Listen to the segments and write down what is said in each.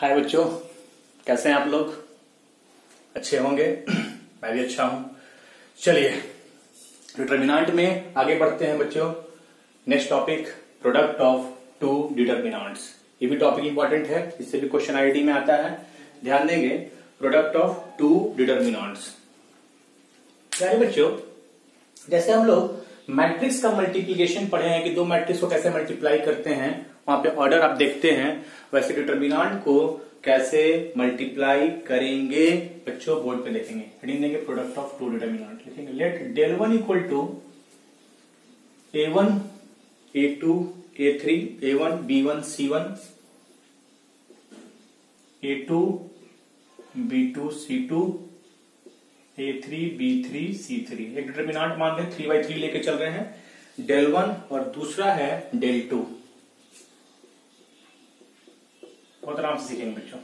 हाय बच्चों, कैसे हैं आप लोग? अच्छे होंगे। मैं भी अच्छा हूं। चलिए डिटर्मिनेंट में आगे बढ़ते हैं बच्चों। Next topic, product of two determinants. ये भी टॉपिक इंपॉर्टेंट है, इससे भी क्वेश्चन आईडी में आता है। ध्यान देंगे, प्रोडक्ट ऑफ टू डिटर्मिनेंट्स। प्यारे बच्चों, जैसे हम लोग मैट्रिक्स का मल्टीप्लीकेशन पढ़े हैं कि दो मैट्रिक्स को कैसे मल्टीप्लाई करते हैं, वहां पे ऑर्डर आप देखते हैं, वैसे डिटर्मिनेंट को कैसे मल्टीप्लाई करेंगे बच्चों बोर्ड पे लिखेंगे। हेडिंग देंगे प्रोडक्ट ऑफ टू डिटर्मिनेंट, लिखेंगे let del 1 equal to a1 a2 a3 a1 b1 c1 a2 b2 c2 a3 b3 c3। एक डिटर्मिनेंट मान लें 3/3 लेके चल रहे हैं, del 1 और दूसरा है del 2। बहुत आराम से सीखेंगे बच्चों।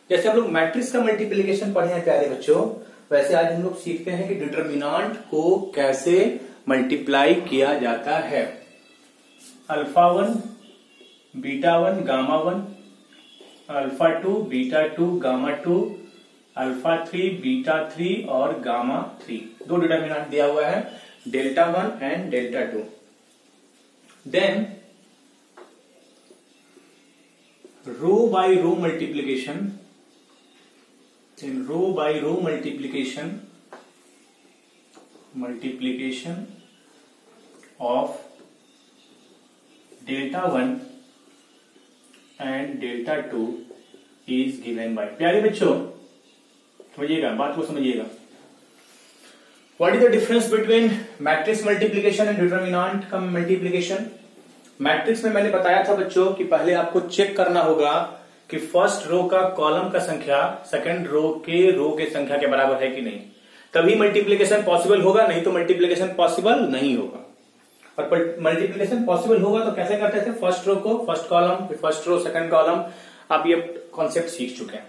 जैसे हम लोग मैट्रिक्स का मल्टीप्लिकेशन पढ़े हैं प्यारे बच्चों, वैसे आज हम लोग सीखते हैं कि डिटर्मिनेंट को कैसे मल्टीप्लाई किया जाता है। Alpha 1 beta 1 gamma 1, alpha 2 beta 2 gamma 2, alpha 3 beta 3 और गामा 3। दो डिटर्मिनेंट दिया हुआ है, delta 1 and delta 2। Then row by row multiplication, in row by row multiplication of delta 1 and delta 2 is given by। प्यारे बच्चों समझिएगा, बात को समझिएगा। What is the difference between matrix multiplication and determinant का multiplication? मैट्रिक्स में मैंने बताया था बच्चों कि पहले आपको चेक करना होगा कि फर्स्ट रो का कॉलम का संख्या सेकंड रो के संख्या के बराबर है कि नहीं, तभी मल्टीप्लिकेशन पॉसिबल होगा, नहीं तो मल्टीप्लिकेशन पॉसिबल नहीं होगा। और मल्टीप्लिकेशन पॉसिबल होगा तो कैसे करते थे, फर्स्ट रो को फर्स्ट कॉलम, फिर फर्स्ट रो सेकंड कॉलम। आप ये कॉन्सेप्ट सीख चुके हैं।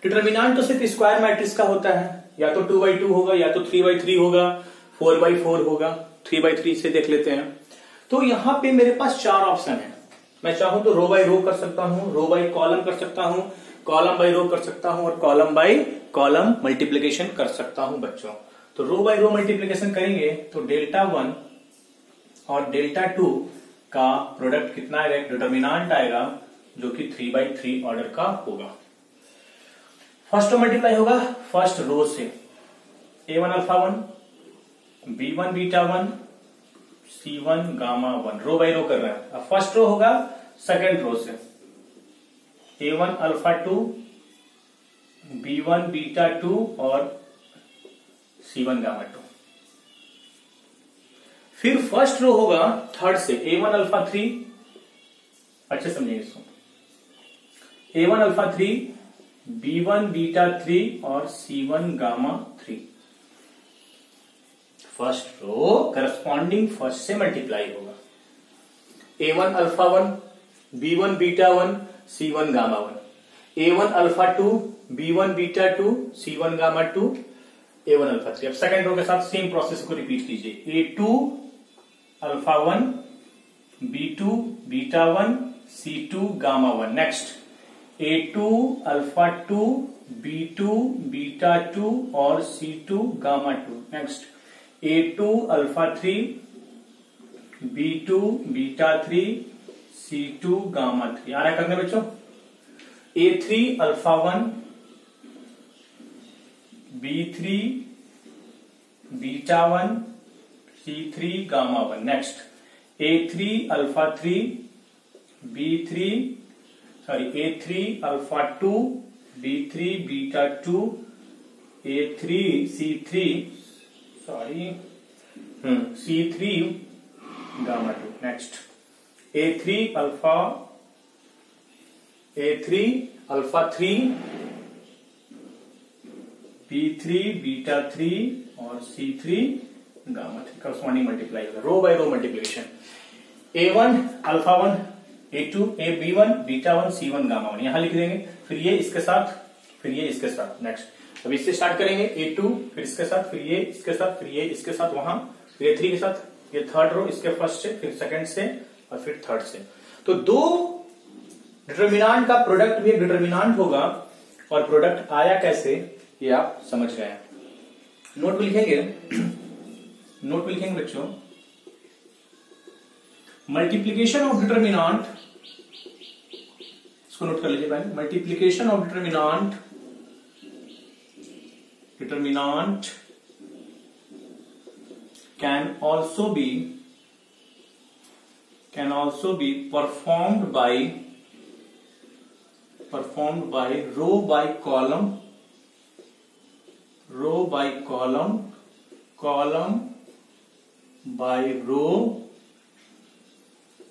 डिटर्मिनेंट तो सिर्फ स्क्वायर मैट्रिक्स का होता है, या तो 2/2 होगा, या तो 3/3 होगा, 4/4 होगा। 3/3 से देख लेते हैं। तो यहां पे मेरे पास चार ऑप्शन है। मैं चाहूं तो रो बाय रो कर सकता हूं, रो बाय कॉलम कर सकता हूं, कॉलम बाय रो कर सकता हूं, और कॉलम बाय कॉलम मल्टीप्लिकेशन कर सकता हूं बच्चों। तो रो बाय रो मल्टीप्लिकेशन करेंगे तो डेल्टा 1 और डेल्टा 2 का प्रोडक्ट कितना आएगा, एक डिटर्मिनेंट आएगा जो कि 3/3 ऑर्डर का होगा। फर्स्ट रो मल्टीप्लाई होगा फर्स्ट रो से, a1 alpha 1 b1 beta 1 c1 gamma 1। Row by रो कर रहा है। अब फर्स्ट रो होगा सेकंड रो से, a1 अल्फा 2 b1 बीटा 2 और c1 गामा 2। फिर फर्स्ट रो होगा थर्ड से, a1 अल्फा 3, अच्छे समझिए इसको, a1 अल्फा 3 b1 बीटा 3 और c1 gamma 3। First row corresponding first से मल्टीप्लाई होगा, a1 alpha 1 b1 beta 1 c1 gamma 1, a1 alpha 2 b1 beta 2 c1 gamma 2, a1 alpha 3। अब सेकंड रो के साथ सेम प्रोसेस को रिपीट कीजिए, a2 alpha 1 b2 beta 1 c2 gamma 1। Next a2 alpha 2 b2 beta 2 और c2 gamma 2। Next a2 alpha 3 b2 beta 3 c2 gamma 3। आ रहा है करने बच्चों। a3 alpha 1 b3 beta 1 c3 gamma 1। Next a3 alpha 3 a3 alpha 2 b3 beta 2 a3 c3 c3 gamma 2। Next a3 alpha 3 b3 beta 3 और c3 gamma 3। Corresponding multiply होगा, row by row multiplication. a1 alpha 1 a2 b1 beta 1 c1 gamma 1 यहां लिख देंगे, फिर ये इसके साथ, फिर ये इसके साथ। नेक्स्ट अब इससे स्टार्ट करेंगे, a2 फिर इसके साथ, फिर ये इसके साथ, फिर ये इसके साथ, वहां फिर a3 के साथ, ये थर्ड रो इसके फर्स्ट से, फिर सेकंड से और फिर थर्ड से। तो दो डिटर्मिनांट का प्रोडक्ट भी एक डिटर्मिनांट होगा, और प्रोडक्ट आया कैसे ये आप समझ गए हैं। नोट लिखेंगे, नोट लिखेंगे बच्चों, मल्टीप्लीकेशन ऑफ डिटर्मिनांट, इसको नोट कर लीजिए पहले, multiplication of determinant can also be performed by row by column, column by row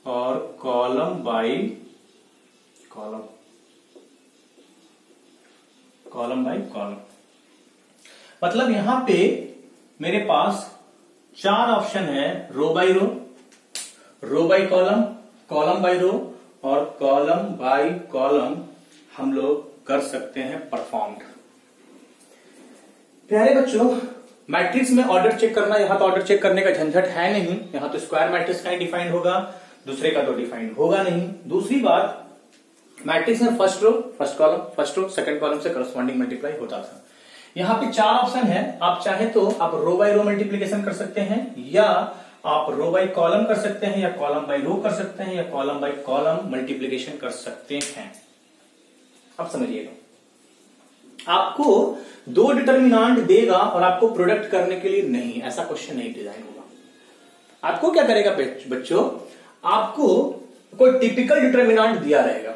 और column by column, मतलब यहां पे मेरे पास 4 ऑप्शन है, row by row, row by column, column by row और कॉलम बाय कॉलम हम लोग कर सकते हैं परफॉर्म्ड। प्यारे बच्चों, मैट्रिक्स में ऑर्डर चेक करना, यहां तो ऑर्डर चेक करने का झंझट है नहीं, यहां तो स्क्वायर मैट्रिक्स का ही डिफाइंड होगा, दूसरे का तो डिफाइंड होगा नहीं। दूसरी बात, मैट्रिक्स में first row, first column, first row second column से करस्पॉन्डिंग मल्टीप्लाई होता था। यहां पे 4 ऑप्शन है, आप चाहे तो आप रो बाय रो मल्टीप्लीकेशन कर सकते हैं, या आप रो बाय कॉलम कर सकते हैं, या कॉलम बाय रो कर सकते हैं, या कॉलम बाय कॉलम मल्टीप्लीकेशन कर सकते हैं। अब समझिएगा, आपको 2 डिटर्मिनांट देगा और आपको प्रोडक्ट करने के लिए नहीं, ऐसा क्वेश्चन नहीं डिजाइन होगा। आपको क्या करेगा बच्चों, आपको कोई टिपिकल डिटर्मिनांट दिया रहेगा,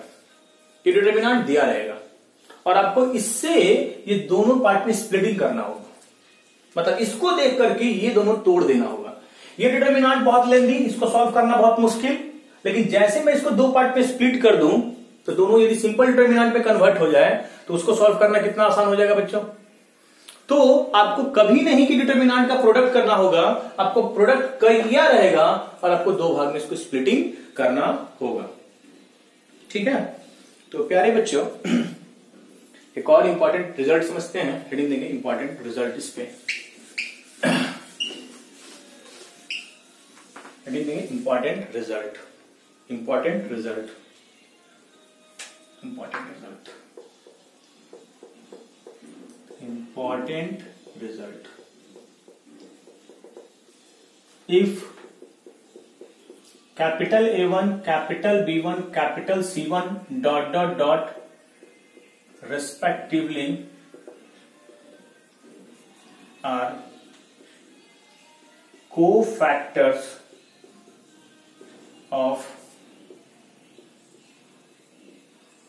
ये डिटर्मिनांट दिया रहेगा और आपको इससे ये दोनों पार्ट में स्प्लिटिंग करना होगा, मतलब इसको देख करके ये दोनों तोड़ देना होगा। ये डिटर्मिनांट बहुत लेंदी, इसको सॉल्व करना बहुत मुश्किल, लेकिन जैसे मैं इसको 2 पार्ट में स्प्लिट कर दूं तो दोनों यदि सिंपल डिटर्मिनांट में कन्वर्ट हो जाए तो उसको सॉल्व करना कितना आसान हो जाएगा बच्चों। तो आपको कभी नहीं कि डिटर्मिनांट का प्रोडक्ट करना होगा, आपको प्रोडक्ट कर लिया रहेगा और आपको 2 भाग में इसको स्प्लिटिंग करना होगा। ठीक है, तो प्यारे बच्चों एक और इंपॉर्टेंट रिजल्ट समझते हैं, हेडिंग देंगे इंपॉर्टेंट रिजल्ट, इस पे हेडिंग देंगे important result, important result, important result, important result. If capital A1, capital B1, capital C1 dot dot dot respectively are cofactors of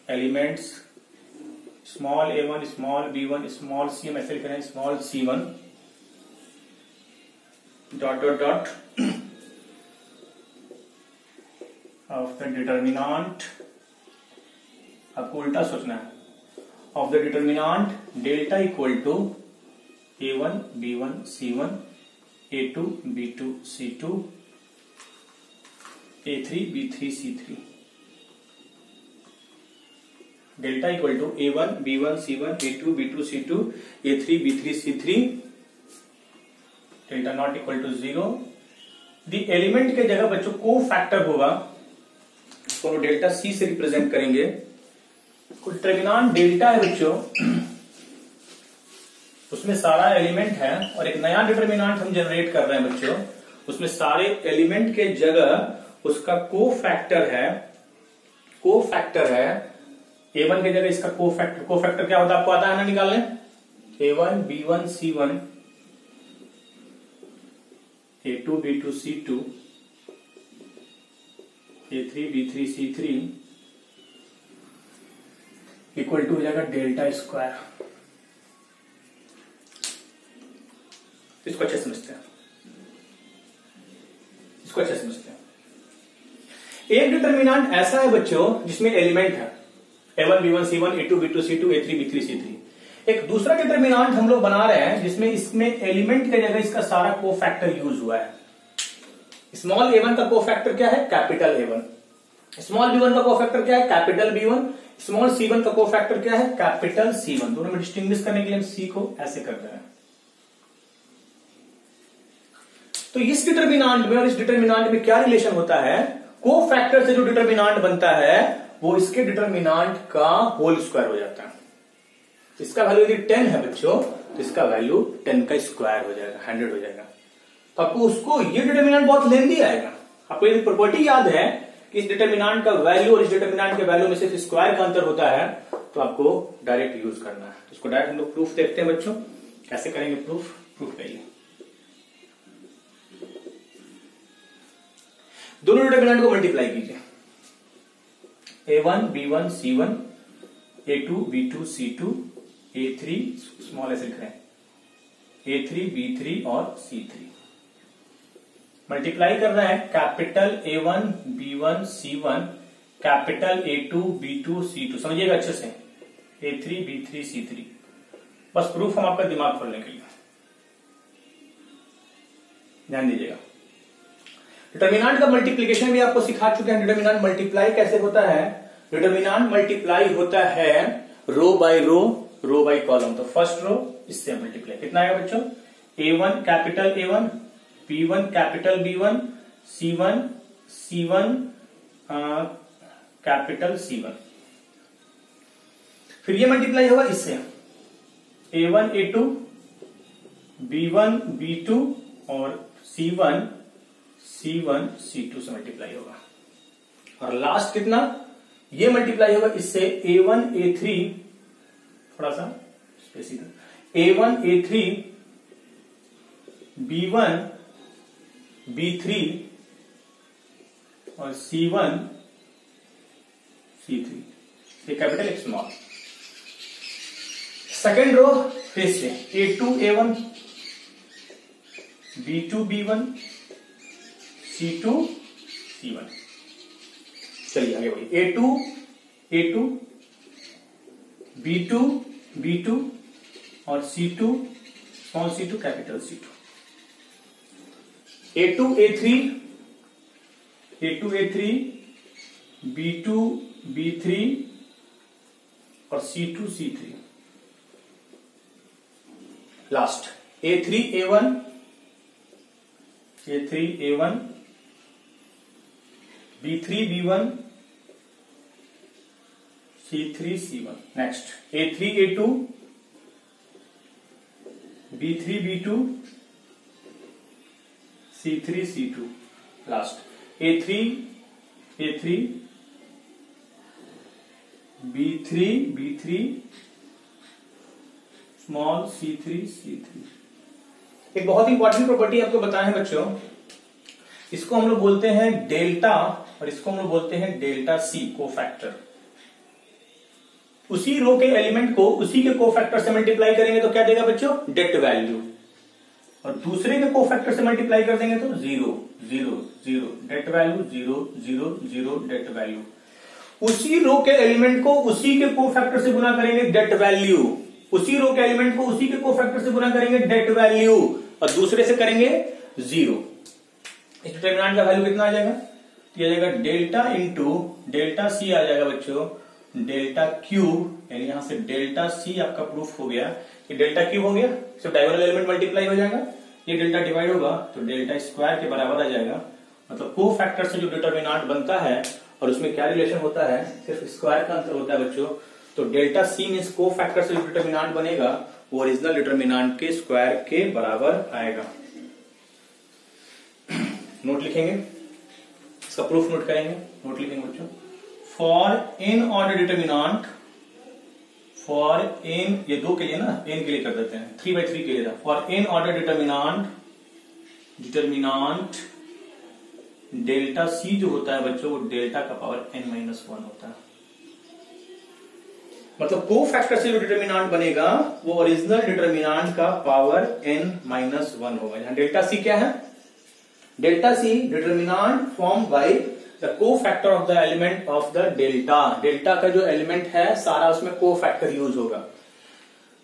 elements small a1, small b1, small c, हम ऐसे लिख रहे हैं small c1 dot dot dot of the determinant, आपको उल्टा सोचना है, of the determinant delta equal to a1 b1 c1 a2 b2 c2 a3 b3 c3, delta equal to a1 b1 c1 a2 b2 c2 a3 b3 c3, delta not equal to 0। the element के जगह बच्चों को factor होगा, इसको delta C से represent करेंगे। Determinant delta है बच्चों, उसमें सारा एलिमेंट है और एक नया डिटर्मिनांट हम जनरेट कर रहे हैं बच्चों, उसमें सारे एलिमेंट के जगह उसका कोफैक्टर है, कोफैक्टर है A1 के जगह इसका कोफैक्टर, कोफैक्टर क्या होता है आपको आता है ना निकालने, A1 B1 C1 A2 B2 C2 A3 B3 C3 equal to हो जाएगा डेल्टा स्क्वायर। इसको अच्छे समझते हैं, इसको अच्छे समझते हैं। एक डिटर्मिनेंट ऐसा है बच्चों जिसमें एलिमेंट है A1 B1 C1 A2 B2 C2 A3 B3 C3। एक दूसरा डिटर्मिनेंट हम लोग बना रहे हैं जिसमें इसमें एलिमेंट के जगह इसका सारा कोफैक्टर यूज हुआ है। स्मॉल a1 का कोफैक्टर क्या है, कैपिटल A1। स्मॉल b1 का कोफैक्टर क्या है, कैपिटल B1। स्मॉल c1 का कोफैक्टर क्या है, कैपिटल C1। दोनों में डिस्टिंग्विश करने के लिए हम c को ऐसे करते हैं। तो इस डिटर्मिनेंट में और इस डिटर्मिनेंट में क्या रिलेशन होता है, कोफैक्टर से जो डिटर्मिनेंट बनता है वो इसके डिटर्मिनांट का होल स्क्वायर हो जाता है। इसका वैल्यू यदि 10 है बच्चों तो इसका वैल्यू 10 का स्क्वायर हो जाएगा, 100 हो जाएगा। तो आपको उसको ये डिटर्मिनांट बहुत लेंदी आएगा। आपको यदि प्रॉपर्टी याद है कि इस डिटर्मिनांट का वैल्यू और इस डिटर्मिनांट के वैल्यू में सिर्फ स्क्वायर का अंतर होता है, तो आपको डायरेक्ट यूज करना है। इसको डायरेक्ट हम लोग प्रूफ देखते हैं बच्चों, कैसे करेंगे प्रूफ करिए। दोनों डिटर्मिनांट को मल्टीप्लाई कीजिए, a1 b1 c1 a2 b2 c2 a3 small ऐसे लिख रहे हैं a3 b3 और c3। मल्टीप्लाई करना है capital A1 B1 C1 capital A2 B2 C2। समझिएगा अच्छे से, A3 B3 C3। बस प्रूफ हम आपका दिमाग खोलने के लिए ध्यान दीजिएगा। डिटर्मिनांट का मल्टीप्लीकेशन भी आपको सिखा चुके हैं। डिटर्मिनांट मल्टीप्लाई कैसे होता है? डिटर्मिनांट मल्टीप्लाई होता है row by row by column. तो फर्स्ट रो इससे मल्टीप्लाई कितना आएगा बच्चों? A1 capital A1 B1 capital B1 C1 capital C1। फिर ये मल्टीप्लाई होगा इससे A1 A2 B1 B2 और C1 C2 से मल्टीप्लाई होगा। और लास्ट कितना? ये मल्टीप्लाई होगा इससे A1 A3, थोड़ा सा स्पेस इधर, A1 A3 B1 B3 और C1 C3। ये कैपिटल एक स्मॉल। सेकेंड रो फिर से A2 A1 B2 B1 C2 C1। चलिए आगे बढ़िए। A2 B2 B2 और C2 small C2 capital C2। A2 A3 B2 B3 और C2 C3। Last A3 A1 B3 B1 C3 C1। Next A3 A2 B3 B2 C3 C2। Last A3 B3 small C3 एक बहुत important property आपको बताए हैं बच्चों, इसको हम लोग बोलते हैं डेल्टा और इसको हम लोग बोलते हैं डेल्टा C कोफैक्टर। उसी रो के एलिमेंट को उसी के कोफैक्टर से मल्टीप्लाई करेंगे तो क्या देगा बच्चों? Det value. और दूसरे के कोफैक्टर से मल्टीप्लाई कर देंगे तो 0 0 0 डेट वैल्यू 0 0 0 डेट वैल्यू। उसी रो के एलिमेंट को उसी के कोफैक्टर से गुना करेंगे डेट वैल्यू। उसी रो के एलिमेंट को उसी के कोफैक्टर से गुना करेंगे डेट वैल्यू और दूसरे से करेंगे 0। इस डिटर्मिनेंट का वैल्यू कितना आ जाएगा? ये आ जाएगा डेल्टा इंटू डेल्टा सी आ जाएगा बच्चों डेल्टा क्यूब, यानी यहां से डेल्टा सी आपका प्रूफ हो गया कि डेल्टा क्यूब हो गया, सिर्फ डायगोनल एलिमेंट मल्टीप्लाई हो जाएगा, ये डेल्टा डिवाइड होगा तो डेल्टा स्क्वायर के बराबर आ जाएगा। मतलब को फैक्टर से जो डिटर्मिनेंट बनता है और उसमें क्या रिलेशन होता है, सिर्फ स्क्वायर का अंतर होता है बच्चों। तो डेल्टा सी मीन्स को फैक्टर से जो डिटर्मिनेंट बनेगा वो ओरिजिनल डिटर्मिनेंट के स्क्वायर के बराबर आएगा। नोट लिखेंगे, इसका प्रूफ नोट करेंगे, नोट लिखेंगे बच्चों। For n order determinant, for n, ये 2 के लिए ना, एन के लिए कर देते हैं, 3/3 के लिए था। For n order determinant delta c जो होता है बच्चों वो डेल्टा का पावर n-1 होता है। मतलब को फैक्टर से जो डिटर्मिनेंट बनेगा वो ओरिजिनल डिटर्मिनेंट का पावर n-1 होगा। यहां डेल्टा सी क्या है? Delta C determinant form by the को factor of the element of the delta. Delta का जो एलिमेंट है सारा उसमें को फैक्टर यूज होगा।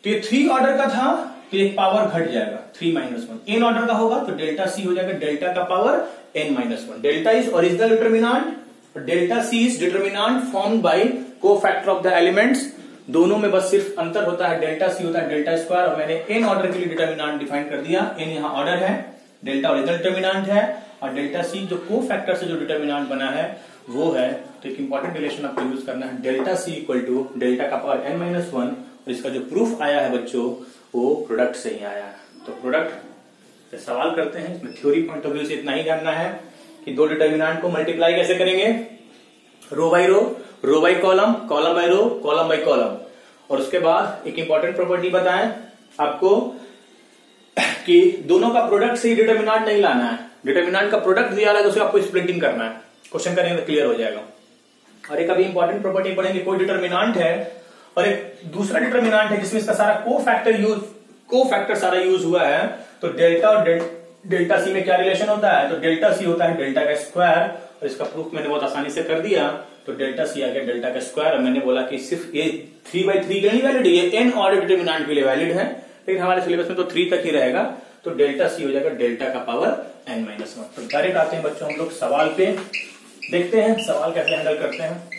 तो ये 3 ऑर्डर का था तो एक पावर घट जाएगा 3-1। एन ऑर्डर का होगा तो डेल्टा सी हो जाएगा डेल्टा का power n-1। Delta is original determinant, delta c is determinant formed by को फैक्टर ऑफ द एलिमेंट्स। दोनों में बस सिर्फ अंतर होता है, डेल्टा सी होता है डेल्टा स्क्वायर और मैंने एन ऑर्डर के लिए डिटर्मिनेंट डिफाइन कर दिया। एन यहां ऑर्डर है, डेल्टा ओरिजिनल डिटर्मिनेंट है और डेल्टा सी जो को फैक्टर से जो डिटर्मिनेंट बना है वो है, तो एक इंपॉर्टेंट रिलेशन आपको यूज करना है, delta c equal to delta का पावर n-1, और इसका जो प्रूफ आया है बच्चों वो प्रोडक्ट से ही आया है। तो प्रोडक्ट से सवाल करते हैं, इसमें थ्योरी पॉइंट ऑफ व्यू से इतना ही जानना है कि दो डिटर्मिनेंट को मल्टीप्लाई कैसे करेंगे, row by column, column by row, column by column. और उसके बाद एक इंपॉर्टेंट प्रॉपर्टी बताएं आपको कि दोनों का प्रोडक्ट से ही डिटर्मिनेंट नहीं लाना है, डिटर्मिनेंट का प्रोडक्ट दिया है तो उसे आपको स्प्लिटिंग करना है, क्वेश्चन करेंगे तो क्लियर हो जाएगा। और एक अभी इंपॉर्टेंट प्रॉपर्टी पढ़ेंगे, कोई डिटर्मिनेंट है और एक दूसरा डिटर्मिनेंट है जिसमें इसका सारा को फैक्टर सारा यूज हुआ है, तो डेल्टा और डेल्टा सी में क्या रिलेशन होता है, तो डेल्टा सी होता है डेल्टा का स्क्वायर, और इसका प्रूफ मैंने बहुत आसानी से कर दिया, तो डेल्टा सी आ गया डेल्टा का स्क्वायर। और मैंने बोला कि सिर्फ ये 3/3 के लिए वैलिड है, ये एन ऑर्डर डिटर्मिनेंट के लिए वैलिड है, लेकिन हमारे सिलेबस में तो 3 तक ही रहेगा, तो डेल्टा सी हो जाएगा डेल्टा का पावर n-1। तो डायरेक्ट आते हैं बच्चों हम लोग सवाल पे, देखते हैं सवाल कैसे हैंडल करते हैं।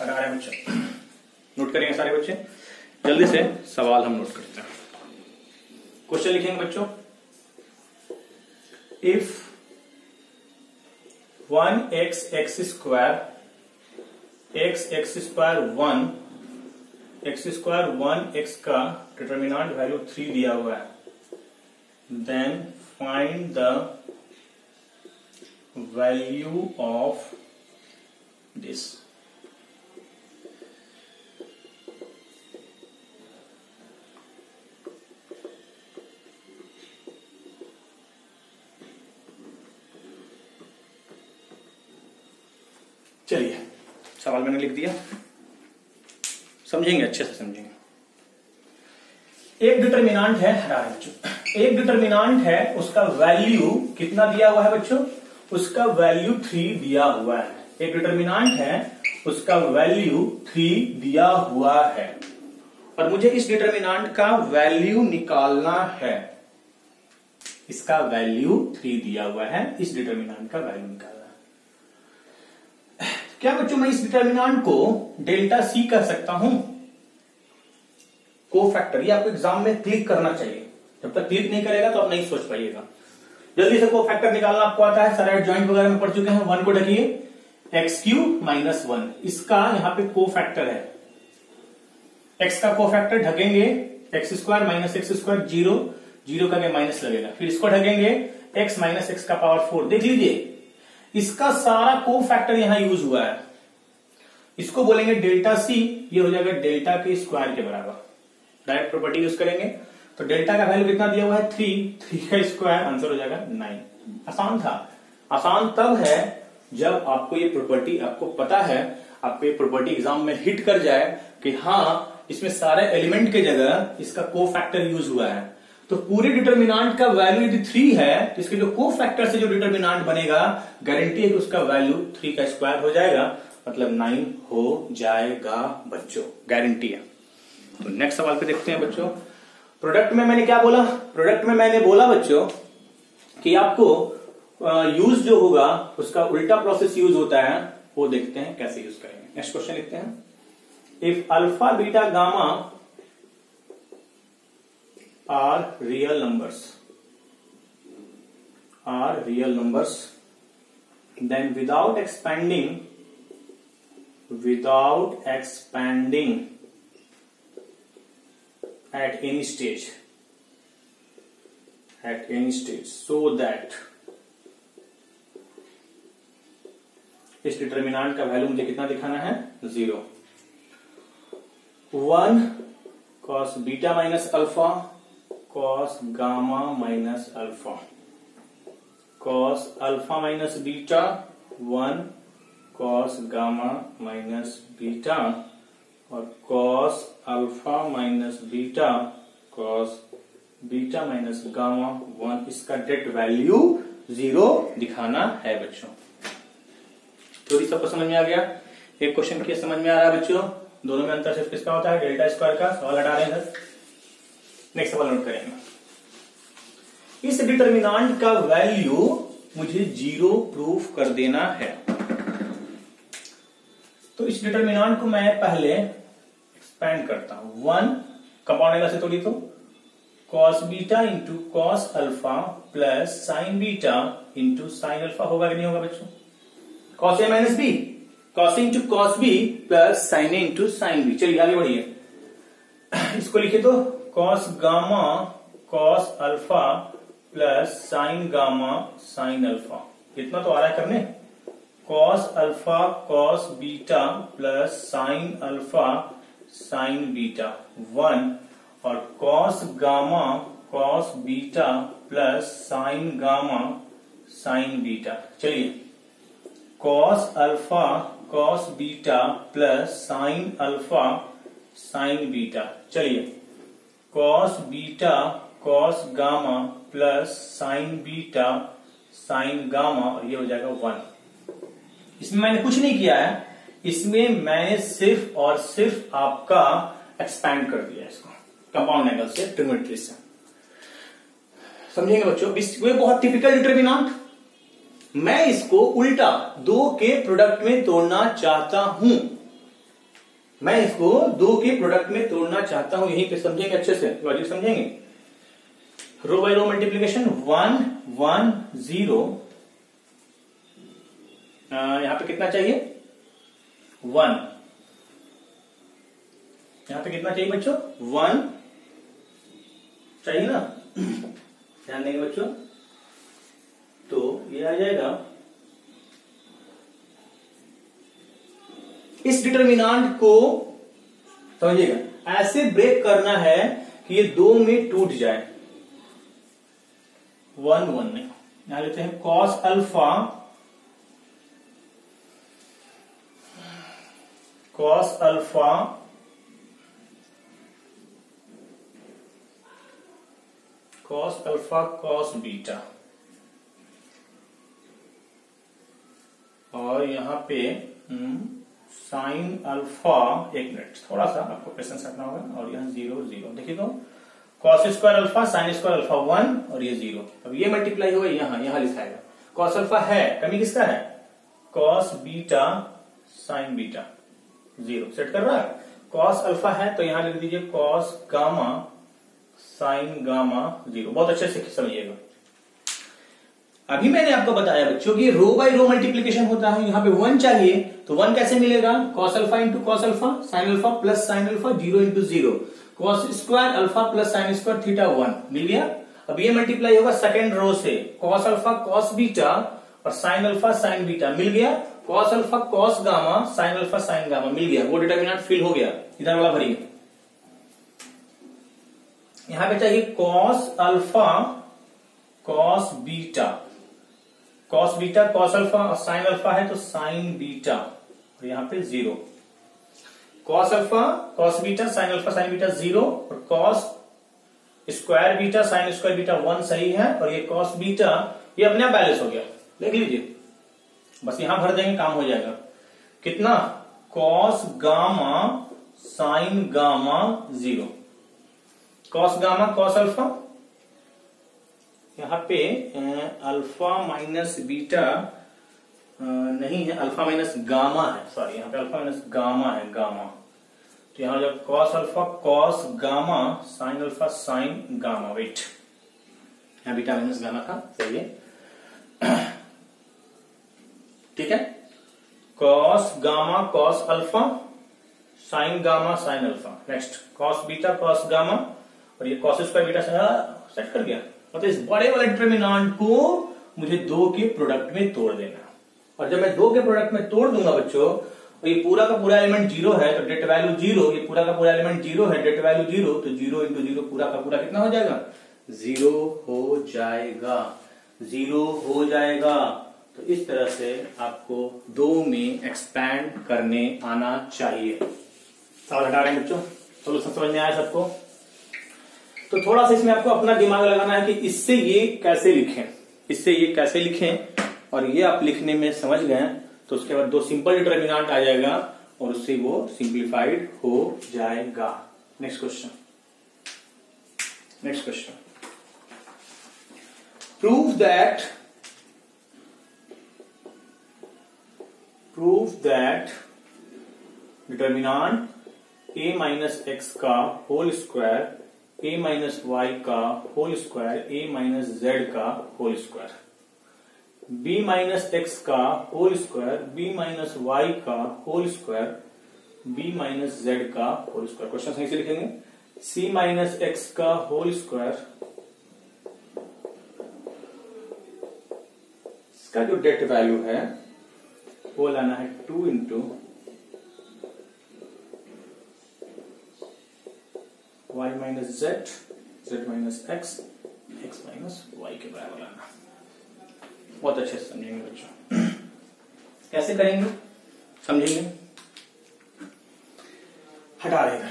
आ रहे हैं बच्चों, नोट करेंगे सारे बच्चे, जल्दी से सवाल हम नोट करते हैं। क्वेश्चन लिखेंगे बच्चों, इफ 1x स्क्वायर 1x का डिटर्मिनेंट वैल्यू 3 दिया हुआ है, then find the value of this. चलिए सवाल मैंने लिख दिया, समझेंगे अच्छे से समझेंगे। एक डिटर्मिनेंट है, एक डिटर्मिनेंट है, उसका वैल्यू कितना दिया हुआ है बच्चों, उसका वैल्यू 3 दिया हुआ है। एक डिटर्मिनेंट है, उसका वैल्यू 3 दिया हुआ है, और मुझे इस डिटर्मिनेंट का वैल्यू निकालना है। इसका वैल्यू 3 दिया हुआ है, इस डिटर्मिनेंट का वैल्यू निकालना है। क्या बच्चों मैं इस डिटर्मिनेंट को डेल्टा सी कर सकता हूं, कोफैक्टर, ये आपको एग्जाम में क्लिक करना चाहिए, जब तक क्लिक नहीं करेगा तो आप नहीं सोच पाइएगा। जल्दी से कोफैक्टर निकालना आपको आता है, सारे जॉइंट वगैरह में पढ़ चुके हैं। 1 को ढकिए, x³ - 1, इसका यहां पे कोफैक्टर है, x का कोफैक्टर ढकेंगे, x² - x², 0 का माइनस लगेगा, फिर इसको ढकेंगे, x - x का पावर 4। देख लीजिए इसका सारा कोफैक्टर यहां यूज हुआ है, इसको बोलेंगे डेल्टा सी, ये हो जाएगा डेल्टा के स्क्वायर के बराबर। डायरेक्ट प्रॉपर्टी यूज करेंगे, तो डेल्टा का वैल्यू कितना दिया हुआ है 3 का स्क्वायर, आंसर हो जाएगा 9। आसान था, आसान तब है जब आपको ये प्रॉपर्टी आपको पता है, आपको ये प्रॉपर्टी एग्जाम में हिट कर जाए कि हाँ इसमें सारे एलिमेंट के जगह इसका कोफैक्टर यूज हुआ है। तो पूरे डिटर्मिनेंट का वैल्यू यदि 3 है तो इसके जो कोफैक्टर से जो डिटर्मिनेंट बनेगा, गारंटी है कि उसका वैल्यू 3 का स्क्वायर हो जाएगा, मतलब 9 हो जाएगा बच्चों, गारंटी है। तो नेक्स्ट सवाल पे देखते हैं बच्चों। प्रोडक्ट में मैंने क्या बोला, प्रोडक्ट में मैंने बोला बच्चों कि आपको यूज जो होगा उसका उल्टा प्रोसेस यूज होता है, वो देखते हैं कैसे यूज करेंगे। नेक्स्ट क्वेश्चन लिखते हैं, if alpha beta gamma are real numbers, then without expanding at any stage, so that इस डिटर्मिनेंट का वैल्यू मुझे कितना दिखाना है, 0। 1 cos beta minus alpha, cos gamma minus alpha, cos alpha minus beta 1, cos gamma minus beta, और cos alpha minus beta, cos beta minus gamma 1, इसका direct value 0 दिखाना है बच्चों। तो सबको समझ में आ गया। एक क्वेश्चन की समझ में आ रहा है बच्चों, दोनों में अंतर सिर्फ किसका होता है, डेल्टा स्क्वायर का। सवाल हटा रहे हैं सर, नेक्स्ट सवाल नोट करेंगे। इस डिटर्मिनेंट का वैल्यू मुझे 0 प्रूफ कर देना है। तो इस डिटर्मिनेंट को मैं पहले एक्सपेंड करता हूं, 1 कंपाउंड से तोड़ी तो cos beta into cos alpha plus sin beta into sin alpha होगा कि नहीं होगा बच्चों। Cos A minus B, cos into cos B plus sine A into sine B. चलिए आगे बढ़िए, इसको लिखिए तो cos gamma cos alpha plus sine gamma sine alpha. कितना तो आ रहा है करने, cos alpha cos beta plus sine alpha sine beta 1 और cos gamma cos beta plus sine gamma sine beta. चलिए cos alpha cos beta plus sine alpha sine beta. चलिए cos beta cos gamma plus sine beta sine gamma और ये हो जाएगा 1। इसमें मैंने कुछ नहीं किया है, इसमें मैंने सिर्फ और सिर्फ आपका एक्सपैंड कर दिया इसको कंपाउंड एंगल से, ट्रिग्नोमेट्री से। समझेंगे बच्चों, ये बहुत टिपिकल डिटरमिनेंट। मैं इसको उल्टा दो के प्रोडक्ट में तोड़ना चाहता हूं, मैं इसको दो के प्रोडक्ट में तोड़ना चाहता हूं। यहीं पे समझेंगे अच्छे से, लॉजिक समझेंगे। रो बाय रो मल्टीप्लीकेशन 1 1 0, यहां पे कितना चाहिए 1, यहां पे कितना चाहिए बच्चों 1 चाहिए ना, ध्यान देंगे बच्चों। तो ये आ जाएगा, इस डिटरमिनेंट को समझिएगा, ऐसे ब्रेक करना है कि ये दो में टूट जाए। 1 1 में यहां लेते हैं cos alpha cos alpha cos alpha cos beta, और यहां पे साइन अल्फा, एक मिनट थोड़ा सा आपको पेशेंस रखना होगा, और यहां 0 0। देखिए तो cos square alpha sine square alpha 1 और ये 0। अब ये मल्टीप्लाई होगा यहां लिखाएगा। कॉस अल्फा है, कमी किसका है cos beta sine beta 0 set कर रहा है। कॉस अल्फा है तो यहां लिख दीजिए कॉस गामा साइन गामा 0। बहुत अच्छे से समझिएगा। अभी मैंने आपको बताया बच्चों कि रो बाय रो मल्टीप्लीकेशन होता है, यहां पे 1 चाहिए तो 1 कैसे मिलेगा, cos alpha into cos alpha sine alpha plus sine alpha 0 into 0, cos square alpha plus sine square theta 1 मिल गया। अब ये मल्टीप्लाई होगा सेकेंड रो से, कॉस अल्फा कॉस बीटा और साइन अल्फा साइन बीटा मिल गया, cos alpha cos gamma sine alpha sine gamma मिल गया। वो डिटरमिनेंट फिल हो गया, इधर वाला भरिए। यहां पे चाहिए cos alpha cos beta, cos beta cos alpha और साइन अल्फा है तो साइन बीटा, और यहां पे 0। Cos alpha cos beta sine alpha sine beta 0, और cos square beta sine square beta 1 सही है, और ये कॉस बीटा ये अपने आप बैलेंस हो गया, देख लीजिए। बस यहां भर देंगे काम हो जाएगा। कितना cos gamma sine gamma 0, cos gamma cos alpha, यहां पे अल्फा माइनस बीटा नहीं है, अल्फा माइनस गामा है, सॉरी यहां पे अल्फा माइनस गामा है गामा, तो यहां जब cos alpha cos gamma sine alpha sine gamma, wait यहां बीटा माइनस गामा था, सही है ठीक है। Cos gamma cos alpha sine gamma sine alpha, next cos beta cos gamma, और ये कॉस स्क्वायर बीटा सेट कर गया। मतलब इस बड़े वाले डिटरमिनेंट को मुझे दो के प्रोडक्ट में तोड़ देना, और जब मैं दो के प्रोडक्ट में तोड़ दूंगा बच्चों, और ये पूरा का पूरा एलिमेंट 0 है तो डेट वैल्यू 0, ये पूरा का पूरा एलिमेंट 0 है डेट वैल्यू 0, तो 0 इंटू 0 पूरा का पूरा कितना हो जाएगा 0 हो जाएगा, 0 हो जाएगा। तो इस तरह से आपको दो में एक्सपैंड करने आना चाहिए। सवाल हटा रहे हैं बच्चों, सोल्यूशन समझ में आया सबको? तो थोड़ा सा इसमें आपको अपना दिमाग लगाना है कि इससे ये कैसे लिखें, इससे ये कैसे लिखें, और ये आप लिखने में समझ गए तो उसके बाद दो सिंपल डिटरमिनेंट आ जाएगा और उससे वो सिंप्लीफाइड हो जाएगा। Next question, next question, prove that determinant a minus x का whole square a minus y का whole square a minus z का whole square b minus x का whole square b minus y का whole square b minus z का whole square. Question सही से लिखेंगे, c minus x का whole square, इसका जो डेट वैल्यू है वो लाना है 2 into y minus Z, Z minus x, x minus y के बराबर लाना। बहुत अच्छे से समझेंगे बच्चों। कैसे करेंगे समझेंगे। हटा देगा।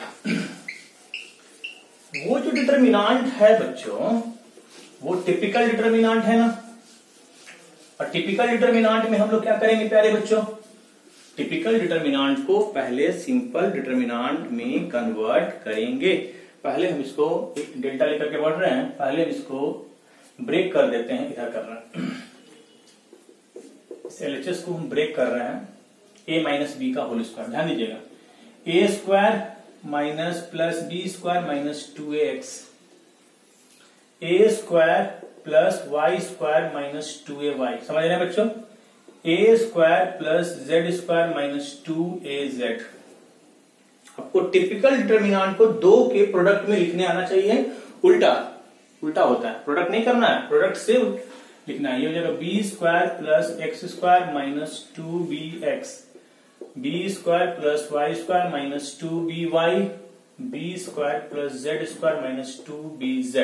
वो जो डिटर्मिनांट है बच्चों वो टिपिकल डिटर्मिनांट है ना, और टिपिकल डिटर्मिनांट में हम लोग क्या करेंगे प्यारे बच्चों, टिपिकल डिटर्मिनांट को पहले सिंपल डिटर्मिनांट में कन्वर्ट करेंगे। पहले हम इसको डेल्टा लेकर के बढ़ रहे हैं, पहले हम इसको ब्रेक कर देते हैं, इधर कर रहे हैं, इस एलएचएस को हम ब्रेक कर रहे हैं, ए माइनस बी का होल स्क्वायर। ध्यान दीजिएगा, a square minus plus b square minus 2ax, a square plus y square minus 2ay। समझ रहे हैं बच्चों, a square plus z square minus 2az। आपको टिपिकल डिटर्मिनांट को दो के प्रोडक्ट में लिखने आना चाहिए, उल्टा उल्टा होता है, प्रोडक्ट नहीं करना है, प्रोडक्ट से लिखना है। ये हो जाएगा b square plus x square minus 2bx, b square plus y square minus 2by, b square plus z square minus 2bz,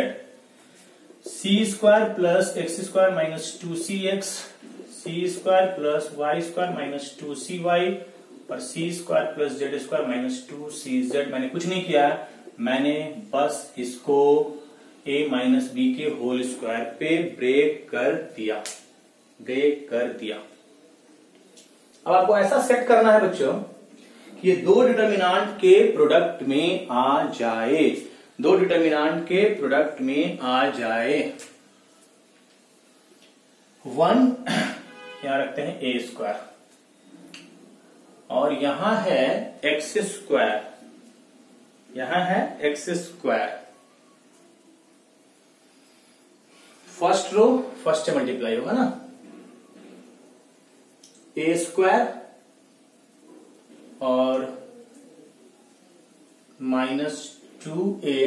c square plus x square minus 2cx, c square plus y square minus 2cy, और c square plus z square minus 2cz। मैंने कुछ नहीं किया, मैंने बस इसको a minus b के whole square पे ब्रेक कर दिया, ब्रेक कर दिया। अब आपको ऐसा सेट करना है बच्चों कि ये दो डिटर्मिनांट के प्रोडक्ट में आ जाए, दो डिटर्मिनांट के प्रोडक्ट में आ जाए। 1 यहां रखते हैं ए स्क्वायर, और यहां है एक्स स्क्वायर, यहां है x square. First row first से मल्टीप्लाई होगा ना, ए स्क्वायर और माइनस 2a,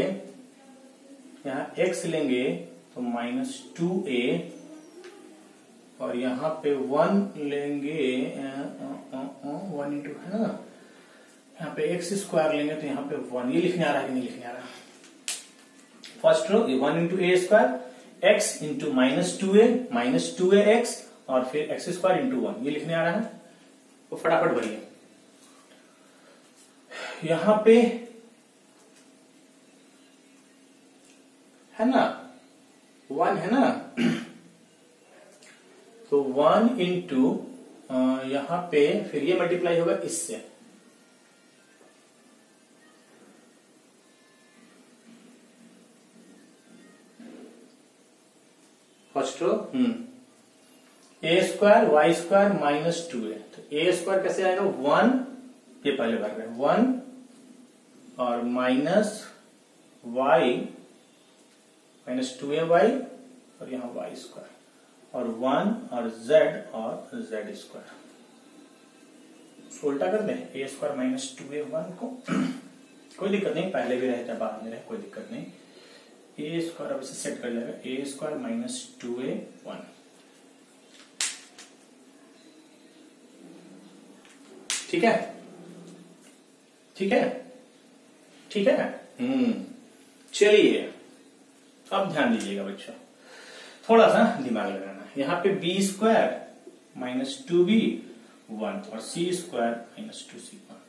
यहां x लेंगे तो माइनस 2a, और यहां पे 1 लेंगे 1 इंटू है ना, यहां पे एक्स स्क्वायर लेंगे तो यहां पे 1। ये लिखने आ रहा है कि नहीं लिखने आ रहा? First row 1 into a square, x into minus 2a, minus 2ax, और फिर एक्स स्क्वायर इंटू 1, ये लिखने आ रहा है। तो फटाफट भरिए। यहां पे है ना 1 है ना, तो 1 इंटू यहां पे फिर ये मल्टीप्लाई होगा इससे, first row a square y square minus 2a, तो ए स्क्वायर कैसे आएगा 1, ये पहले भर रहे हैं 1 और माइनस वाई माइनस 2ay, और यहां वाई स्क्वायर और 1 और जेड स्क्वायर। उल्टा कर दें, ए स्क्वायर माइनस 2a1 को कोई दिक्कत नहीं, पहले भी रहे चाहे बाद में रहे कोई दिक्कत नहीं। ए स्क्वायर अब इसे सेट कर जाएगा, ए स्क्वायर माइनस 2a1, ठीक है, ठीक है, ठीक है। चलिए अब ध्यान दीजिएगा बच्चों, थोड़ा सा दिमाग लगाना है। यहां पे बी स्क्वायर माइनस 2b1 और सी स्क्वायर माइनस 2c1।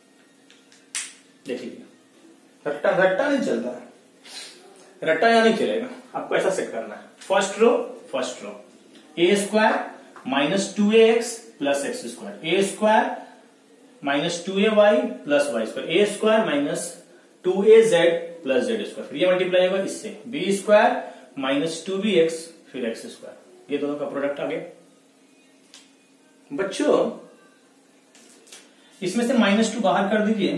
देखिए रट्टा रट्टा नहीं चलता है, रट्टा यहां नहीं चलेगा, आपको ऐसा सेट करना है। First row a square minus 2ax plus x square, a square minus 2ay plus y square, a square minus 2az plus z square, फिर ये मल्टीप्लाई होगा इससे, बी स्क्वायर माइनस 2bx फिर एक्स स्क्वायर, ये दोनों का प्रोडक्ट आ गया। बच्चों इसमें से -2 बाहर कर दीजिए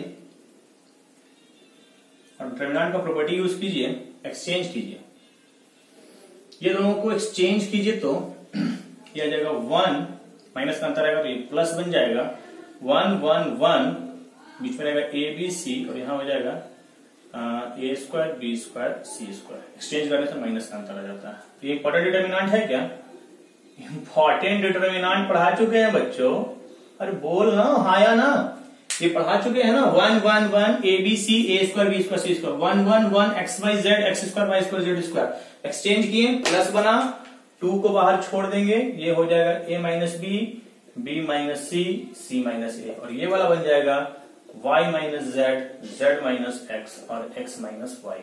और डिटरमिनेंट का प्रॉपर्टी यूज कीजिए, एक्सचेंज कीजिए, ये दोनों को एक्सचेंज कीजिए तो ये आ जाएगा 1, माइनस का अंतर आएगा तो ये प्लस बन जाएगा 1 1 1, बीच में रहेगा ए बी सी और यहाँ हो जाएगा ए स्क्वायर बी स्क्वायर सी स्क्वायर। एक्सचेंज करने से माइनस का अंतर आ जाता है। ये इंपॉर्टेंट डिटर्मिनेंट है क्या? इंपॉर्टेंट डिटर्मिनेंट पढ़ा चुके हैं बच्चों। अरे बोल ना, हाँ या ना, ये पढ़ा चुके हैं ना। 1 1 1 A B C A square B square C square, 1 1 1 x y z x square y square z square. Exchange किए, प्लस बना, 2 को बाहर छोड़ देंगे, ये हो जाएगा a minus B minus C minus a, और ये वाला बन जाएगा y minus z minus x और x माइनस वाई।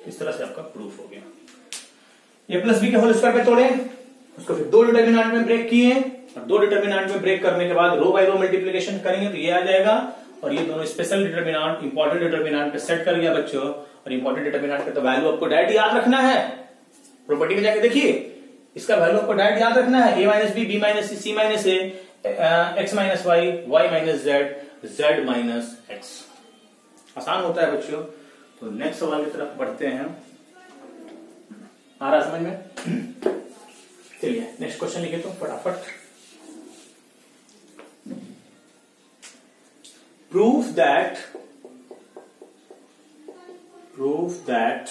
इस तरह से आपका प्रूफ हो गया। a प्लस बी के होल स्क्वायर पे तोड़े, उसको फिर 2 डिटर्मिनेंट में ब्रेक किए, और 2 डिटर्मिनेंट में ब्रेक करने के बाद रो बाय रो मल्टीप्लीकेशन करेंगे तो ये आ जाएगा, और ये दोनों स्पेशल डिटर्मिनेंट इंपॉर्टेंट डिटर्मिनेंट पे सेट कर गया बच्चों। और इंपॉर्टेंट डिटर्मिनेंट का तो वैल्यू आपको डायरेक्ट याद रखना है। प्रॉपर्टी में जाके देखिए, इसका वैल्यू आपको डायरेक्ट याद रखना है। a minus B minus C minus a x minus y minus z minus x. आसान होता है बच्चों। तो नेक्स्ट सवाल की तरफ बढ़ते हैं। आ रहा समझ में? चलिए नेक्स्ट क्वेश्चन लिखे तो फटाफट। Proof that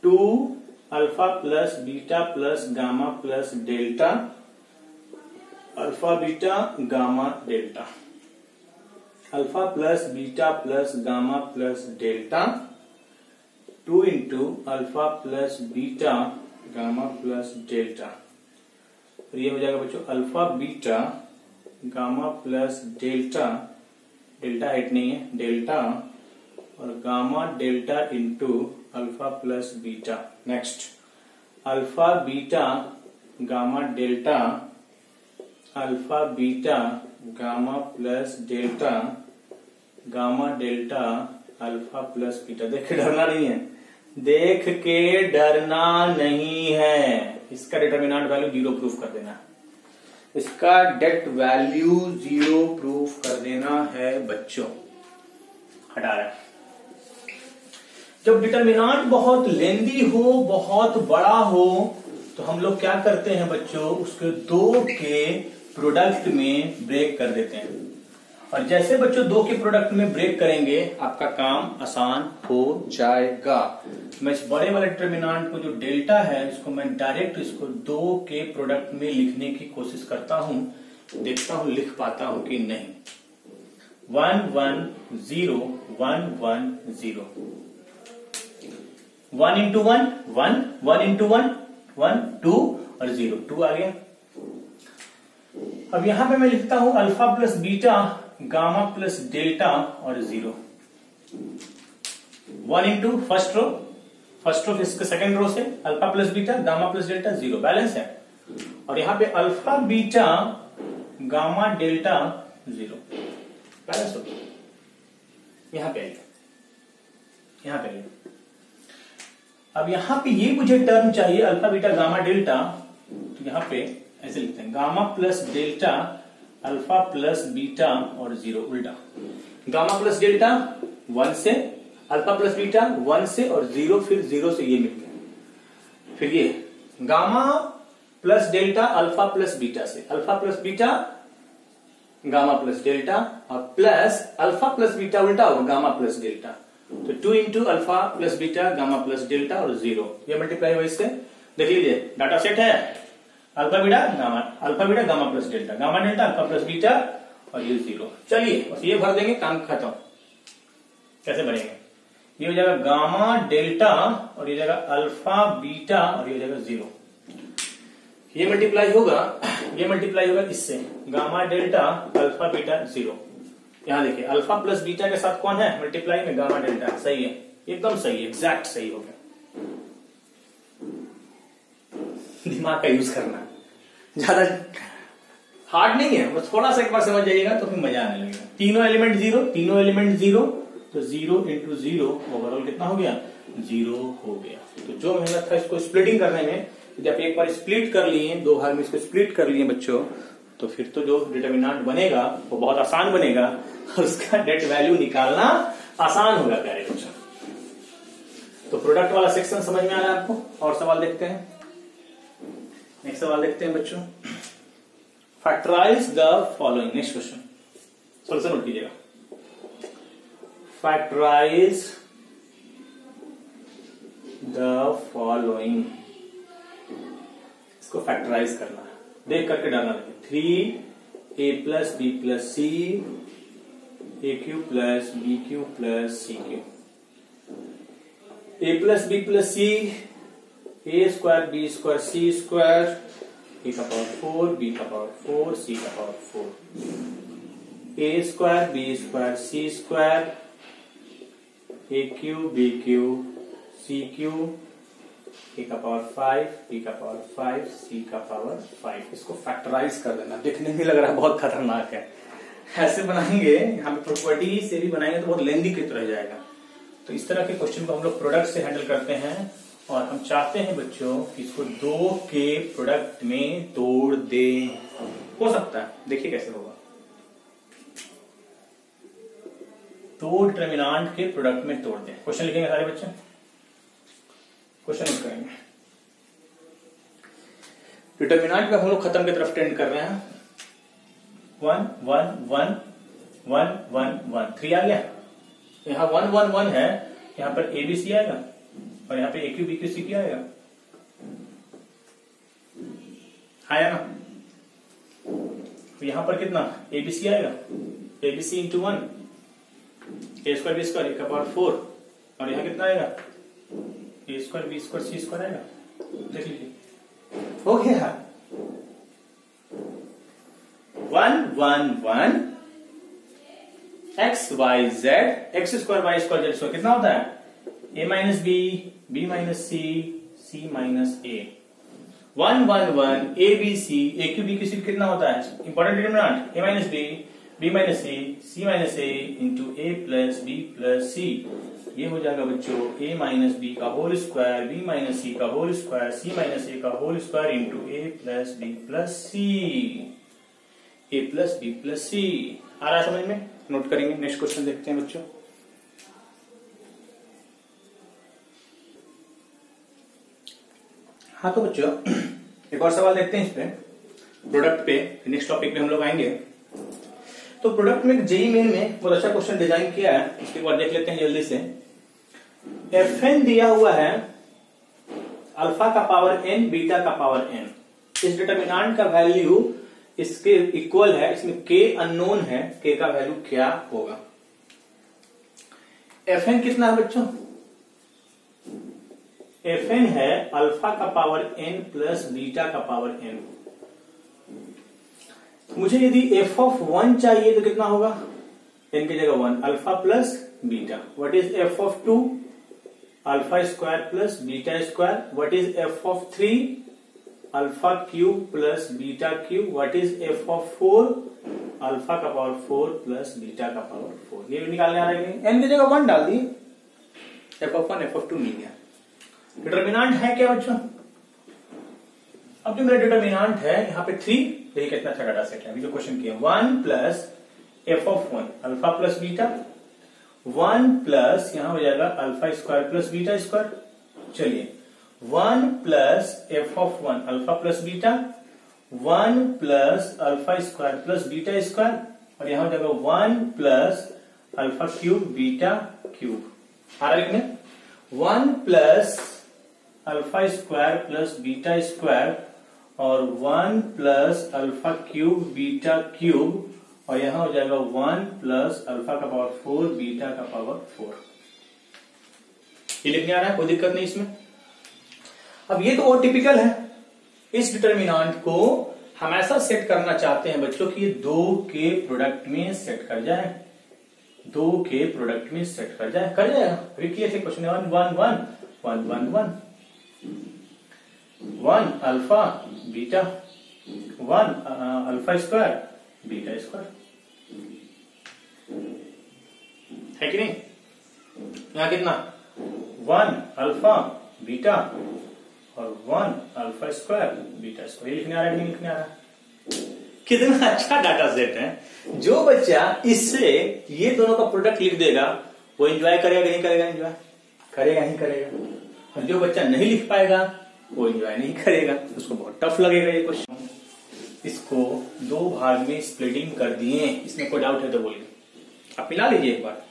2 alpha plus beta plus gamma plus delta, alpha beta gamma delta, alpha plus beta plus gamma plus delta 2 into alpha plus beta gamma plus delta. तो ये हो जाएगा बच्चों alpha beta gamma plus delta, delta height नहीं है, delta और gamma delta into alpha plus beta. Next alpha beta gamma delta, alpha beta gamma plus delta, gamma delta alpha plus beta. देख के डरना नहीं है, देख के डरना नहीं है। इसका डिटर्मिनेंट वैल्यू 0 प्रूफ कर देना है। इसका डेट वैल्यू 0 प्रूफ कर देना है बच्चों। हटा रहा है। जब डिटर्मिनेंट बहुत लेंदी हो, बहुत बड़ा हो, तो हम लोग क्या करते हैं बच्चों, उसके 2 के प्रोडक्ट में ब्रेक कर देते हैं। और जैसे बच्चों 2 के प्रोडक्ट में ब्रेक करेंगे, आपका काम आसान हो जाएगा। मैं इस बड़े वाले डिटर्मिनेंट को जो डेल्टा है, इसको मैं डायरेक्ट इसको 2 के प्रोडक्ट में लिखने की कोशिश करता हूं, देखता हूं लिख पाता हूं कि नहीं। 1 1 0 1 1 0, 1 इंटू 1 1, 1 इंटू 1 1 2 और 0 2 आ गया। अब यहां पे मैं लिखता हूं alpha plus beta gamma plus delta और 0। 1 इंटू फर्स्ट रो इसके सेकंड रो से alpha plus beta gamma plus delta 0 balance है। और यहां पे alpha beta gamma delta 0 balance हो गया। यहां पे आइए, अब यहां पे ये मुझे टर्म चाहिए अल्फा बीटा गामा डेल्टा, तो यहां पे ऐसे लिखते हैं gamma plus delta alpha plus beta और 0 उल्टा। गामा प्लस डेल्टा 1 से, अल्फा प्लस बीटा 1 से और 0, फिर 0 से ये मिल गया। फिर ये gamma plus delta alpha plus beta से, alpha plus beta gamma plus delta और प्लस अल्फा प्लस बीटा उल्टा होगा गामा प्लस डेल्टा। तो 2 into alpha plus beta gamma plus delta और 0, ये मल्टीप्लाई हुआ इससे। देख लीजिए डाटा सेट है alpha beta gamma plus delta, gamma delta alpha plus beta और ये 0। चलिए बस ये भर देंगे, काम खत्म। कैसे भरेंगे? ये हो जाएगा गामा डेल्टा और ये जाएगा अल्फा बीटा और ये जाएगा 0। ये मल्टीप्लाई होगा इससे, गामा डेल्टा अल्फा बीटा 0। यहां देखिए अल्फा प्लस बीटा के साथ कौन है मल्टीप्लाई में? Gamma delta. सही है, एकदम सही है, एग्जैक्ट सही हो गया। दिमाग का यूज करना, ज्यादा हार्ड नहीं है, बस थोड़ा सा एक बार समझ जाइएगा तो फिर मजा आने लगेगा। तीनों एलिमेंट 0, तो 0 इंटू 0 ओवरऑल कितना हो गया? 0 हो गया। तो जो मेहनत था इसको स्प्लिटिंग करने में, जब एक बार स्प्लिट कर लिए, 2 भाग में इसको स्प्लिट कर लिए बच्चों, तो फिर तो जो डिटर्मिनेंट बनेगा वो बहुत आसान बनेगा और उसका डेट वैल्यू निकालना आसान होगा प्यारे बच्चों। तो प्रोडक्ट वाला सेक्शन समझ में आ रहा है आपको? और सवाल देखते हैं। नेक्स्ट सवाल देखते हैं बच्चों। Factorise the following. Next question, solution note कीजिएगा। फैक्टराइज द फॉलोइंग, इसको फैक्टराइज करना है, देख करके डालना है। 3a plus B plus C A Q plus B Q plus C Q, A plus B plus C, A square B square C square, a का power 4 B का power 4 सी का पावर 4, ए स्क्वायर बी स्क्वायर सी square, ए q b q c Q, ए का power 5 B का power 5 सी का power 5। इसको factorise कर देना। देखने में लग रहा है बहुत खतरनाक है, ऐसे बनाएंगे, यहाँ पे प्रॉपर्टी से भी बनाएंगे तो बहुत लेंदी की तरह जाएगा। तो इस तरह के क्वेश्चन को हम लोग प्रोडक्ट से हैंडल करते हैं, और हम चाहते हैं बच्चों कि इसको 2 के प्रोडक्ट में तोड़ दें। हो सकता है, देखिए कैसे होगा। 2 डिटरमिनेंट के प्रोडक्ट में तोड़ दें। क्वेश्चन लिखेंगे सारे बच्चे, क्वेश्चन नोट करेंगे। डिटरमिनेंट में हम लोग खत्म की तरफ टेंड कर रहे हैं। 1 1 1 1 1 1 3 आ गया। यहाँ 1 1 1 है, यहाँ पर एबीसी आएगा और यहाँ पे a q b q c q आएगा, आया ना। यहाँ पर कितना एबीसी आएगा, abc into 1, a square B square, a का पावर 4, और यहाँ कितना आएगा a square B square C square आएगा। देख लीजिए, हो गया। 1 1 1 x y z, x square y square z square कितना होता है ए minus B minus C minus a. 1 1 1 A B C, A q b q सी कितना होता है इंपॉर्टेंट डिटरमिनेंट, ए माइनस बी माइनस सी माइनस ए इंटू ए प्लस बी प्लस सी। ये हो जाएगा बच्चों ए माइनस बी का होल स्क्वायर, बी माइनस सी का होल स्क्वायर, सी minus ए का होल स्क्वायर इंटू ए प्लस बी प्लस सी, ए प्लस बी प्लस सी। आ रहा है समझ में? नोट करेंगे। नेक्स्ट क्वेश्चन देखते हैं बच्चों। हाँ तो बच्चों एक और सवाल देखते हैं इस पे, प्रोडक्ट पे। नेक्स्ट टॉपिक पे हम लोग आएंगे। तो प्रोडक्ट में जेईई मेन में बहुत अच्छा क्वेश्चन डिजाइन किया है, इसके बाद देख लेते हैं जल्दी से। Fn दिया हुआ है अल्फा का पावर n बीटा का पावर n। इस डिटरमिनेंट का वैल्यू इसके इक्वल है, इसमें k अननोन है, k का वैल्यू क्या होगा। Fn कितना है बच्चों? Fn है अल्फा का पावर n प्लस बीटा का पावर n। मुझे यदि f ऑफ 1 चाहिए तो कितना होगा, n की जगह 1, alpha plus beta. What is f of 2? Alpha square plus beta square. What is f of 3? Alpha cube plus beta cube. What is f of 4? Alpha का power 4 plus beta का power 4। ये निकालने आ रहा है, n की जगह 1 डाल दी, f of 1 f of 2 मिल गया। डिटरमिनेंट है क्या बच्चों? अब जो मेरा डिटरमिनेंट है यहाँ पे 3, देखिए कितना अच्छा डाटा सेट है। अभी जो क्वेश्चन किया 1 plus f of 1 alpha plus beta, 1 plus यहां हो जाएगा alpha square plus beta square. चलिए 1 plus f of 1 alpha plus beta, 1 plus alpha square plus beta square, और यहां हो जाएगा 1 plus alpha cube beta cube. आ रहा लिखने 1 plus alpha square plus beta square और 1 plus alpha cube beta cube, और यहां हो जाएगा 1 प्लस अल्फा का पावर 4 बीटा का पावर 4। ये लिखने आ रहा है, कोई दिक्कत नहीं इसमें। अब ये तो और टिपिकल है। इस डिटरमिनेंट को हम ऐसा सेट करना चाहते हैं बच्चों कि ये 2 के प्रोडक्ट में सेट कर जाए, 2 के प्रोडक्ट में सेट कर जाए, कर जाएगा। अभी किए थे question 1 1 1 1 1 1 1 alpha beta, 1 alpha square beta square, है कि नहीं? यहां कितना 1 अल्फा बीटा और 1 अल्फा स्क्वायर बीटा स्क्वायर। लिखने आ रहा है कि नहीं लिखने आ रहा है? कितना अच्छा डाटा सेट है। जो बच्चा इससे ये दोनों का प्रोडक्ट लिख देगा वो एंजॉय करेगा कि नहीं करेगा? एंजॉय करेगा ही करेगा। और जो बच्चा नहीं लिख पाएगा कोई एंजॉय नहीं करेगा, उसको बहुत टफ लगेगा ये क्वेश्चन। इसको दो भाग में स्प्लिटिंग कर दिए, इसमें कोई डाउट है तो बोलिए। आप मिला लीजिए एक बार,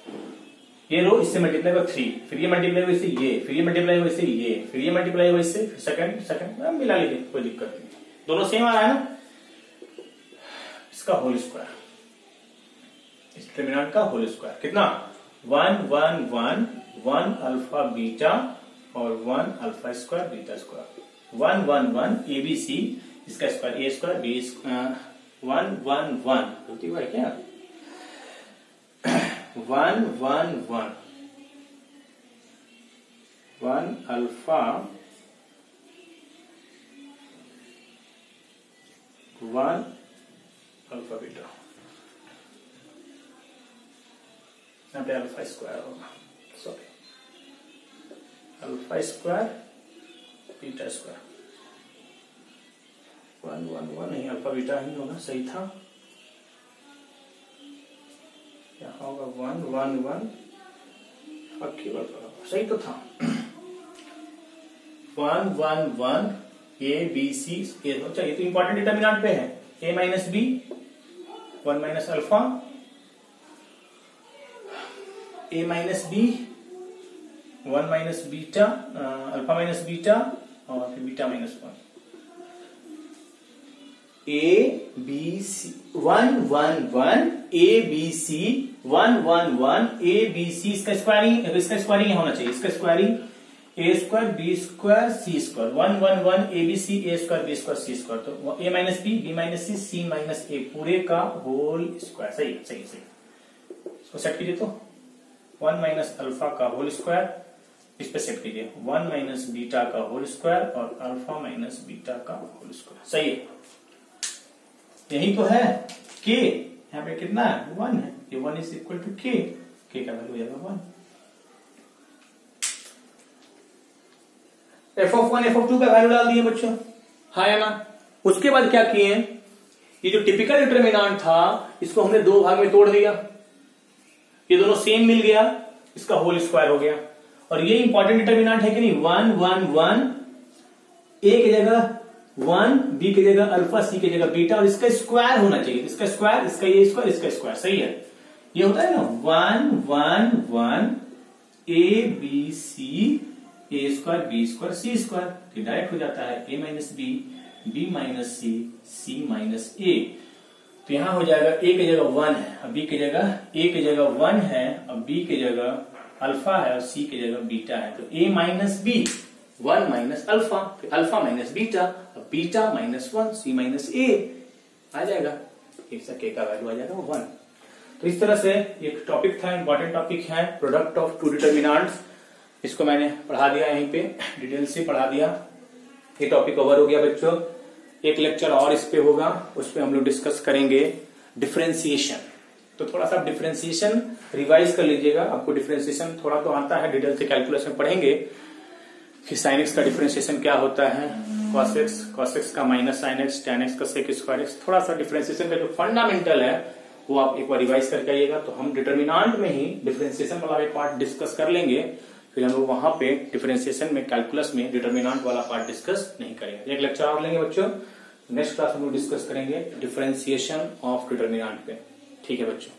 ये रो इससे मल्टीप्लाई हुआ 3, फिर ये मल्टीप्लाई हुआ इससे ये, फिर ये मल्टीप्लाई हुआ इससे ये, फिर ये मल्टीप्लाई हुआ इससे, फिर सेकंड मिला लीजिए, कोई दिक्कत नहीं, दोनों सेम आ रहा है ना। इसका होल स्क्वायर, इस डिटरमिनेंट का होल स्क्वायर कितना 1 1 1 1 अल्फा बीटा और 1 alpha square beta square 1 1 1 ABC, इसका स्क्वायर ए स्क्वायर बी 1 1 1 गलती हुआ है क्या 1 1 1 1 अल्फा 1 अल्फा बीटा, यहाँ पे अल्फा स्क्वायर होगा, sorry alpha square beta square 1 1 1 नहीं, अल्फा बीटा ही होगा, सही था। यहाँ होगा 1 1 1 सही तो था 1 1 1 ए बी सी, ये तो इंपॉर्टेंट डिटरमिनेंट पे है, a minus b 1 minus alpha, a minus b 1 minus beta, alpha minus beta और फिर beta minus 1, a b c 1 1 1 a b c 1 1 1 a b c, इसका स्क्वायरिंग होना चाहिए, इसका squaring a square B square C square 1 1 1 A B C A square B square C square, तो a minus B minus c c minus a पूरे का whole square, सही सही सही। इसको सेट कीजिए तो 1 माइनस अल्फा का होल स्क्वायर, इस पे सेट कीजिए 1 माइनस बीटा का होल स्क्वायर और अल्फा माइनस बीटा का होल स्क्वायर, सही है। यही तो है के, यहाँ पे कितना है 1 है, ये 1 इज इक्वल टू के का वैल्यू हो जाएगा 1। f(1) f(2) का वैल्यू डाल दिए बच्चों, हाँ या ना। उसके बाद क्या किए, ये जो टिपिकल डिटरमिनेंट था इसको हमने दो भाग में तोड़ दिया, ये दोनों सेम मिल गया, इसका होल स्क्वायर हो गया। और ये इंपॉर्टेंट डिटरमिनेंट है कि नहीं 1 1 1 ए की जगह 1 बी की जगह अल्फा सी की जगह बीटा, और इसका स्क्वायर होना चाहिए, इसका स्क्वायर इसका ये स्क्वायर इसका स्क्वायर, सही है। ये होता है ना 1 1 1 A B C A square B square C square, तो डायरेक्ट हो जाता है ए minus B minus C minus A, तो यहां हो जाएगा ए की जगह 1 है, अब बी की जगह ए की जगह 1 है, अब बी की जगह अल्फा है और सी की जगह बीटा है, तो a minus b 1 minus alpha, फिर अल्फा माइनस बीटा, अब बीटा माइनस 1 सी माइनस ए आ जाएगा, इसका के का वैल्यू आ जाएगा 1। तो इस तरह से एक टॉपिक था, इंपॉर्टेंट टॉपिक है प्रोडक्ट ऑफ टू डिटरमिनेंट्स, इसको मैंने पढ़ा दिया, यहीं पे डिटेल से पढ़ा दिया, ये टॉपिक कवर हो गया बच्चों। एक लेक्चर और इस पे होगा, उस पे हम लोग डिस्कस करेंगे डिफरेंशिएशन, तो थोड़ा सा डिफरेंशिएशन रिवाइज कर लीजिएगा, आपको डिफरेंशिएशन थोड़ा तो आता है, डिटेल से कैलकुलस में पढ़ेंगे कि साइन एक्स का डिफरेंशिएशन क्या होता है, कॉस एक्स का minus sine x, ten x का सेक स्क्वायर एक्स, थोड़ा सा डिफरेंशिएशन का जो फंडामेंटल है वो आप एक बार रिवाइज करके आइएगा, तो हम डिटरमिनेंट में ही डिफरेंशिएशन वाला एक पार्ट डिस्कस कर लेंगे, फिर हम लोग वहां पे डिफरेंशिएशन में कैलकुलस में डिटरमिनेंट वाला पार्ट डिस्कस नहीं करेंगे। एक लेक्चर और लेंगे बच्चों, नेक्स्ट क्लास हम लोग डिस्कस करेंगे डिफरेंशिएशन ऑफ डिटरमिनेंट पे, ठीक है बच्चों।